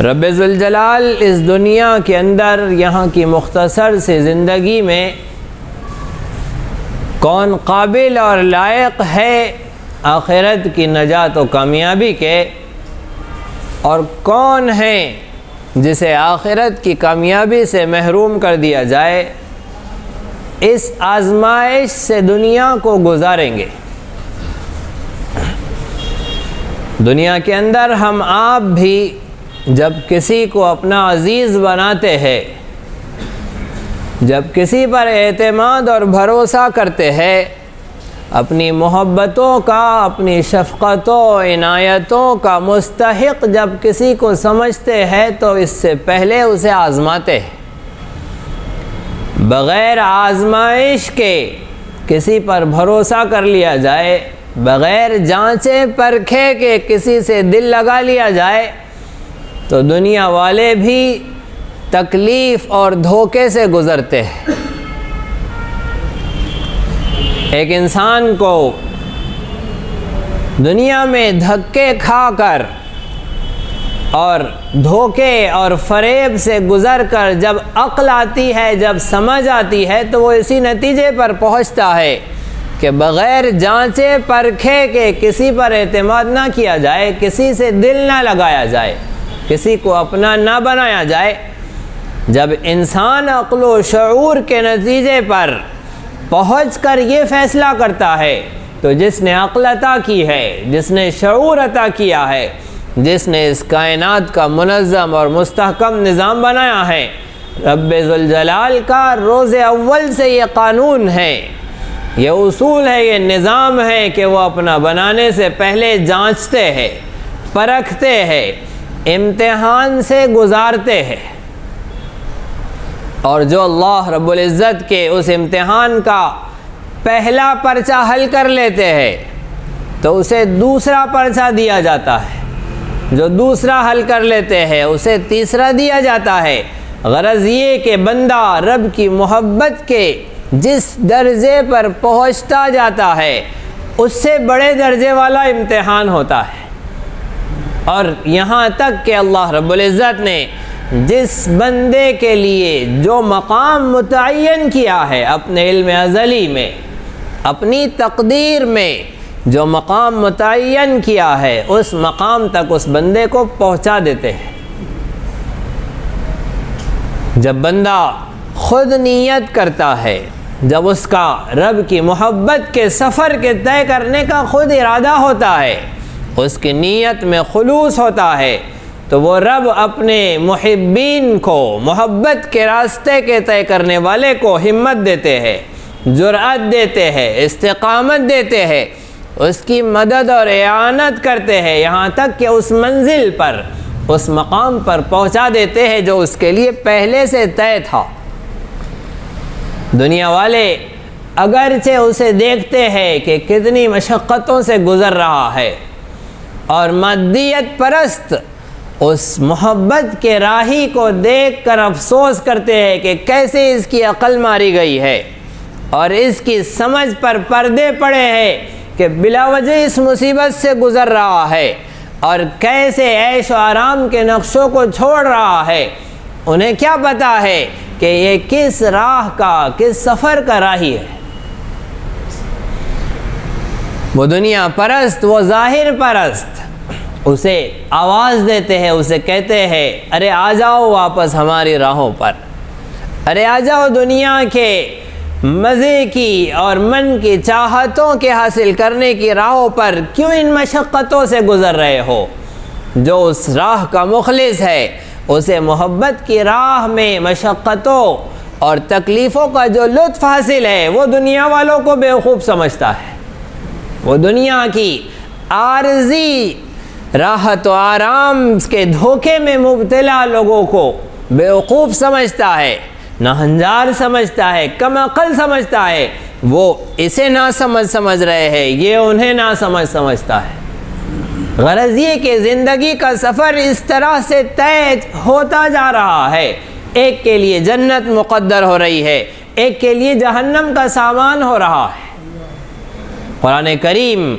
رب ذوالجلال اس دنیا کے اندر یہاں کی مختصر سی زندگی میں کون قابل اور لائق ہے آخرت کی نجات و کامیابی کے، اور کون ہے جسے آخرت کی کامیابی سے محروم کر دیا جائے، اس آزمائش سے دنیا کو گزاریں گے۔ دنیا کے اندر ہم آپ بھی جب کسی کو اپنا عزیز بناتے ہیں، جب کسی پر اعتماد اور بھروسہ کرتے ہیں، اپنی محبتوں کا، اپنی شفقتوں عنایتوں کا مستحق جب کسی کو سمجھتے ہیں تو اس سے پہلے اسے آزماتے ہیں۔ بغیر آزمائش کے کسی پر بھروسہ کر لیا جائے، بغیر جانچے پرکھے کے کسی سے دل لگا لیا جائے تو دنیا والے بھی تکلیف اور دھوکے سے گزرتے ہیں۔ ایک انسان کو دنیا میں دھکے کھا کر اور دھوکے اور فریب سے گزر کر جب عقل آتی ہے، جب سمجھ آتی ہے، تو وہ اسی نتیجے پر پہنچتا ہے کہ بغیر جانچے پرکھے کے کسی پر اعتماد نہ کیا جائے، کسی سے دل نہ لگایا جائے، کسی کو اپنا نہ بنایا جائے۔ جب انسان عقل و شعور کے نتیجے پر پہنچ کر یہ فیصلہ کرتا ہے تو جس نے عقل عطا کی ہے، جس نے شعور عطا کیا ہے، جس نے اس کائنات کا منظم اور مستحکم نظام بنایا ہے، رب ذوالجلال کا روز اول سے یہ قانون ہے، یہ اصول ہے، یہ نظام ہے کہ وہ اپنا بنانے سے پہلے جانچتے ہیں، پرکھتے ہیں، امتحان سے گزارتے ہیں، اور جو اللہ رب العزت کے اس امتحان کا پہلا پرچہ حل کر لیتے ہیں تو اسے دوسرا پرچہ دیا جاتا ہے، جو دوسرا حل کر لیتے ہیں اسے تیسرا دیا جاتا ہے۔ غرض یہ کہ بندہ رب کی محبت کے جس درجے پر پہنچتا جاتا ہے اس سے بڑے درجے والا امتحان ہوتا ہے، اور یہاں تک کہ اللہ رب العزت نے جس بندے کے لیے جو مقام متعین کیا ہے اپنے علم ازلی میں، اپنی تقدیر میں جو مقام متعین کیا ہے، اس مقام تک اس بندے کو پہنچا دیتے ہیں۔ جب بندہ خود نیت کرتا ہے، جب اس کا رب کی محبت کے سفر کے طے کرنے کا خود ارادہ ہوتا ہے، اس کی نیت میں خلوص ہوتا ہے، تو وہ رب اپنے محبین کو، محبت کے راستے کے طے کرنے والے کو ہمت دیتے ہیں، جرأت دیتے ہیں، استقامت دیتے ہیں، اس کی مدد اور اعانت کرتے ہیں، یہاں تک کہ اس منزل پر، اس مقام پر پہنچا دیتے ہیں جو اس کے لیے پہلے سے طے تھا۔ دنیا والے اگرچہ اسے دیکھتے ہیں کہ کتنی مشقتوں سے گزر رہا ہے، اور مادیت پرست اس محبت کے راہی کو دیکھ کر افسوس کرتے ہیں کہ کیسے اس کی عقل ماری گئی ہے اور اس کی سمجھ پر پردے پڑے ہیں کہ بلا وجہ اس مصیبت سے گزر رہا ہے، اور کیسے عیش و آرام کے نقشوں کو چھوڑ رہا ہے۔ انہیں کیا پتا ہے کہ یہ کس راہ کا، کس سفر کا راہی ہے۔ وہ دنیا پرست، وہ ظاہر پرست اسے آواز دیتے ہیں، اسے کہتے ہیں ارے آ جاؤ واپس ہماری راہوں پر، ارے آ جاؤ دنیا کے مزے کی اور من کی چاہتوں کے حاصل کرنے کی راہوں پر، کیوں ان مشقتوں سے گزر رہے ہو؟ جو اس راہ کا مخلص ہے اسے محبت کی راہ میں مشقتوں اور تکلیفوں کا جو لطف حاصل ہے وہ دنیا والوں کو بیوقوف سمجھتا ہے، وہ دنیا کی عارضی راحت و آرام کے دھوکے میں مبتلا لوگوں کو بیوقوف سمجھتا ہے، ناہنجار سمجھتا ہے، کم عقل سمجھتا ہے۔ وہ اسے ناسمجھ سمجھ رہے ہیں، یہ انہیں ناسمجھ سمجھتا ہے۔ غرض یہ کہ زندگی کا سفر اس طرح سے طے ہوتا جا رہا ہے، ایک کے لیے جنت مقدر ہو رہی ہے، ایک کے لیے جہنم کا سامان ہو رہا ہے۔ قرآن کریم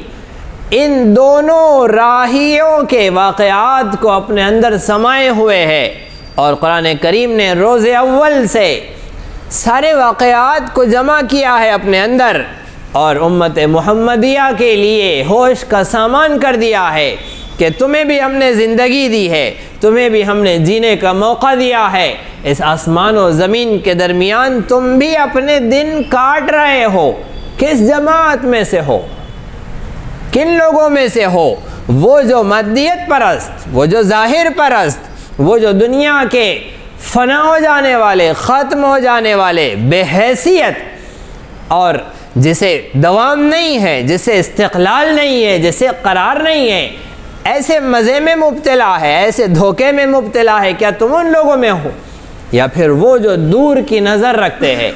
ان دونوں راہیوں کے واقعات کو اپنے اندر سمائے ہوئے ہے، اور قرآن کریم نے روز اول سے سارے واقعات کو جمع کیا ہے اپنے اندر، اور امت محمدیہ کے لیے ہوش کا سامان کر دیا ہے کہ تمہیں بھی ہم نے زندگی دی ہے، تمہیں بھی ہم نے جینے کا موقع دیا ہے، اس آسمان و زمین کے درمیان تم بھی اپنے دن کاٹ رہے ہو۔ کس جماعت میں سے ہو؟ کن لوگوں میں سے ہو؟ وہ جو مادیت پرست، وہ جو ظاہر پرست، وہ جو دنیا کے فنا ہو جانے والے، ختم ہو جانے والے، بے حیثیت، اور جسے دوام نہیں ہے، جسے استقلال نہیں ہے، جسے قرار نہیں ہے، ایسے مزے میں مبتلا ہے، ایسے دھوکے میں مبتلا ہے، کیا تم ان لوگوں میں ہو؟ یا پھر وہ جو دور کی نظر رکھتے ہیں،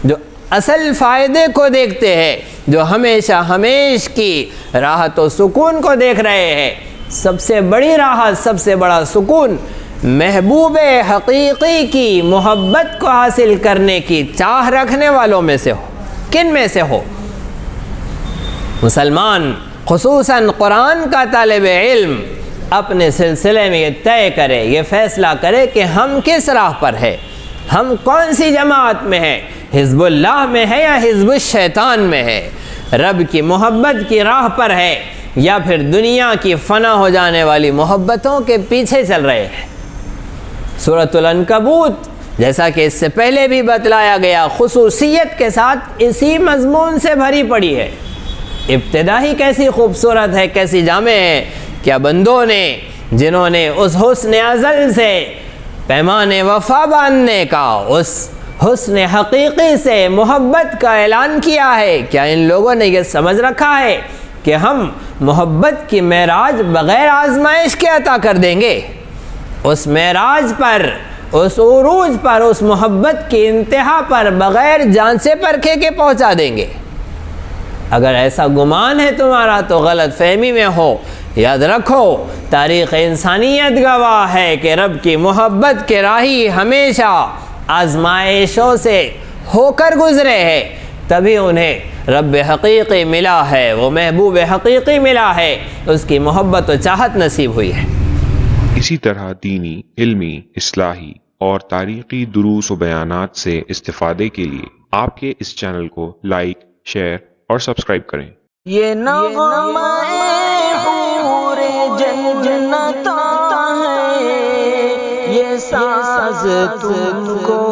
جو اصل فائدے کو دیکھتے ہیں، جو ہمیشہ ہمیش کی راحت و سکون کو دیکھ رہے ہیں؟ سب سے بڑی راحت، سب سے بڑا سکون محبوب حقیقی کی محبت کو حاصل کرنے کی چاہ رکھنے والوں میں سے ہو۔ کن میں سے ہو؟ مسلمان خصوصاً قرآن کا طالب علم اپنے سلسلے میں یہ طے کرے، یہ فیصلہ کرے کہ ہم کس راہ پر ہے، ہم کون سی جماعت میں ہیں، حزب اللہ میں ہے یا حزب الشیطان میں ہے، رب کی محبت کی راہ پر ہے یا پھر دنیا کی فنا ہو جانے والی محبتوں کے پیچھے چل رہے ہیں۔ سورۃ العنکبوت جیسا کہ اس سے پہلے بھی بتلایا گیا، خصوصیت کے ساتھ اسی مضمون سے بھری پڑی ہے۔ ابتدا ہی کیسی خوبصورت ہے، کیسی جامع ہے، کیا بندوں نے جنہوں نے اس حسن ازل سے پیمان وفا باندھنے کا، اس حسن حقیقی سے محبت کا اعلان کیا ہے، کیا ان لوگوں نے یہ سمجھ رکھا ہے کہ ہم محبت کی معراج بغیر آزمائش کے عطا کر دیں گے؟ اس معراج پر، اس عروج پر، اس محبت کی انتہا پر بغیر جانچے پرکھے کے پہنچا دیں گے؟ اگر ایسا گمان ہے تمہارا تو غلط فہمی میں ہو۔ یاد رکھو، تاریخ انسانیت گواہ ہے کہ رب کی محبت کے راہی ہمیشہ آزمائشوں سے ہو کر گزرے ہیں، تبھی انہیں رب حقیقی ملا ہے، وہ محبوب حقیقی ملا ہے، اس کی محبت و چاہت نصیب ہوئی ہے۔ اسی طرح دینی، علمی، اصلاحی اور تاریخی دروس و بیانات سے استفادے کے لیے آپ کے اس چینل کو لائک، شیئر اور سبسکرائب کریں۔ یہ نغمہ حور جنت ہے، یہ ساز تم کو